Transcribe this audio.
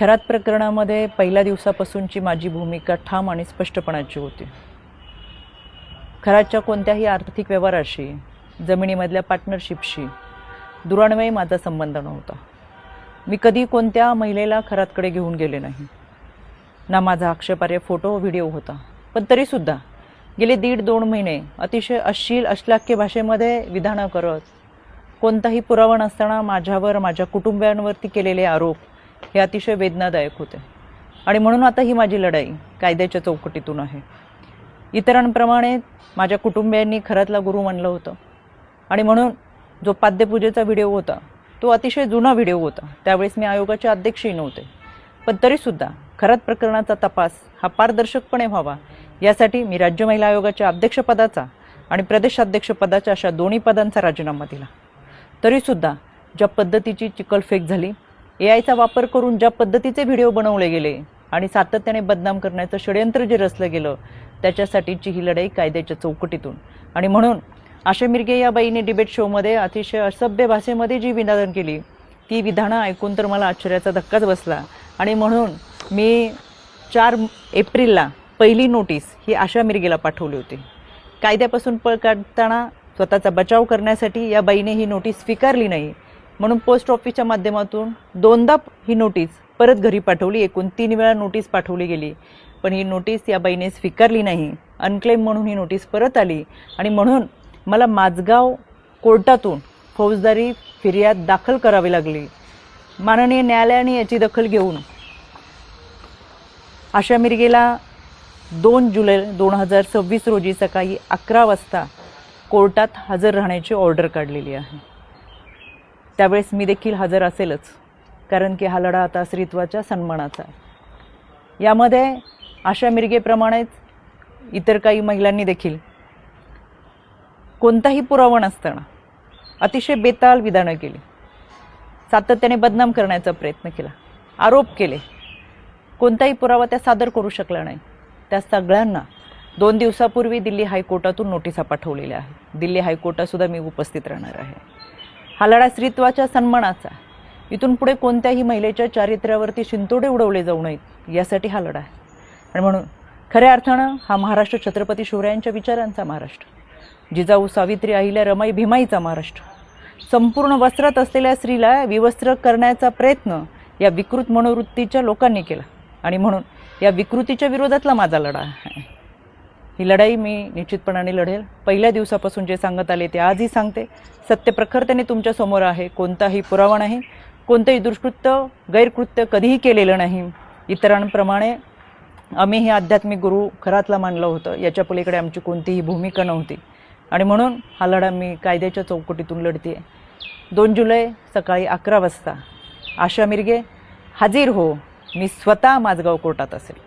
खरात प्रकरणामध्ये पहिल्या दिवसापासूनची माझी भूमिका ठाम आणि स्पष्टपणाची होती। खरातच्या कोणत्याही आर्थिक व्यवहाराशी, जमिनीमधल्या पार्टनरशिपशी दुरान्वये माझा संबंध नव्हता। मी कधी कोणत्या महिलेला खरातकडे घेऊन गेले नाही, ना माझा आक्षेपार्ह फोटो व्हिडिओ होता। पण तरीसुद्धा गेले 1.5-2 महिने अतिशय अश्लील अश्लाघ्य भाषेमध्ये विधानं करत, कोणताही पुरावा नसताना माझ्यावर माझ्या कुटुंबियांवरती केलेले आरोप हे अतिशय वेदनादायक होते। आणि म्हणून आता ही माझी लढाई कायद्याच्या चौकटीतून आहे। इतरांप्रमाणे माझ्या कुटुंबियांनी खरातला गुरु मानलं होतं आणि म्हणून जो पाद्यपूजेचा व्हिडिओ होता तो अतिशय जुना व्हिडिओ होता। त्यावेळेस मी आयोगाचे अध्यक्षही नव्हते, पण तरीसुद्धा खरात प्रकरणाचा तपास हा पारदर्शकपणे व्हावा यासाठी मी राज्य महिला आयोगाच्या अध्यक्षपदाचा आणि प्रदेशाध्यक्षपदाच्या अशा दोन्ही पदांचा राजीनामा दिला। तरीसुद्धा ज्या पद्धतीची चिखलफेक झाली, एआयचा वापर करून ज्या पद्धतीचे व्हिडिओ बनवले गेले आणि सातत्याने बदनाम करण्याचं षडयंत्र जे रचलं गेलं, त्याच्यासाठीची ही लढाई कायद्याच्या चौकटीतून। आणि म्हणून आशा मिरगे या बाईने डिबेट शोमध्ये अतिशय असभ्य भाषेमध्ये जी विधानं केली, ती विधानं ऐकून तर मला आश्चर्याचा धक्काच बसला। आणि म्हणून मी 4 एप्रिलला पहिली नोटीस ही आशा मिरगेला पाठवली होती। कायद्यापासून पळ काढताना स्वतःचा बचाव करण्यासाठी या बाईने ही नोटीस स्वीकारली नाही, म्हणून पोस्ट ऑफिसच्या माध्यमातून 2दा ही नोटीस परत घरी पाठवली। एकूण 3 वेळा नोटीस पाठवली गेली, पण ही नोटीस या बाईने स्वीकारली नाही। अनक्लेम म्हणून ही नोटीस परत आली आणि म्हणून मला माझगाव कोर्टातून फौजदारी फिर्याद दाखल करावी लागली। माननीय न्यायालयाने याची दखल घेऊन आशा मिरगेला 2 जुलै 2026 रोजी सकाळी 11 वाजता कोर्टात हजर राहण्याची ऑर्डर काढलेली आहे। त्यावेळेस मी देखील हजर असेलच, कारण की हा लढा आता स्त्रीत्वाच्या सन्मानाचा आहे। यामध्ये आशा मिरगेप्रमाणेच इतर काही महिलांनी देखील कोणताही पुरावा नसताना अतिशय बेताल विधानं केली, सातत्याने बदनाम करण्याचा प्रयत्न केला, आरोप केले। कोणताही पुरावा त्या सादर करू शकला नाही। त्या सगळ्यांना 2 दिवसापूर्वी दिल्ली हायकोर्टातून नोटिसा पाठवलेल्या आहेत। दिल्ली हायकोर्टातसुद्धा मी उपस्थित राहणार आहे। हा लढा स्त्रीत्वाच्या सन्मानाचा, इथून पुढे कोणत्याही महिलेच्या चारित्र्यावरती शिंतोडे उडवले जाऊ नयेत यासाठी हा लढा आहे। आणि म्हणून खऱ्या अर्थानं हा महाराष्ट्र छत्रपती शिवरायांच्या विचारांचा महाराष्ट्र, जिजाऊ सावित्री अहिल्या रमाई भीमाईचा महाराष्ट्र। संपूर्ण वस्त्रात असलेल्या स्त्रीला विवस्त्र करण्याचा प्रयत्न या विकृत मनोवृत्तीच्या लोकांनी केला आणि म्हणून या विकृतीच्या विरोधातला माझा लढा आहे। ही लढाई मी निश्चितपणाने लढेल। पहिल्या दिवसापासून जे सांगत आले ते आजही सांगते। सत्य प्रखरतेने तुमच्या समोर आहे। कोणताही पुरावा नाही, कोणतेही दुष्कृत्य गैरकृत्य कधीही केलेलं नाही। इतरांप्रमाणे आम्ही हे आध्यात्मिक गुरु खरातला मानलं होतं, याच्या पलीकडे आमची कोणतीही भूमिका नव्हती। आणि म्हणून हा लढा मी कायद्याच्या चौकटीतून लढते। 2 जुलै सकाळी 11 वाजता आशा मिरगे हाजीर हो, मी स्वतः माझगाव कोर्टात असेल।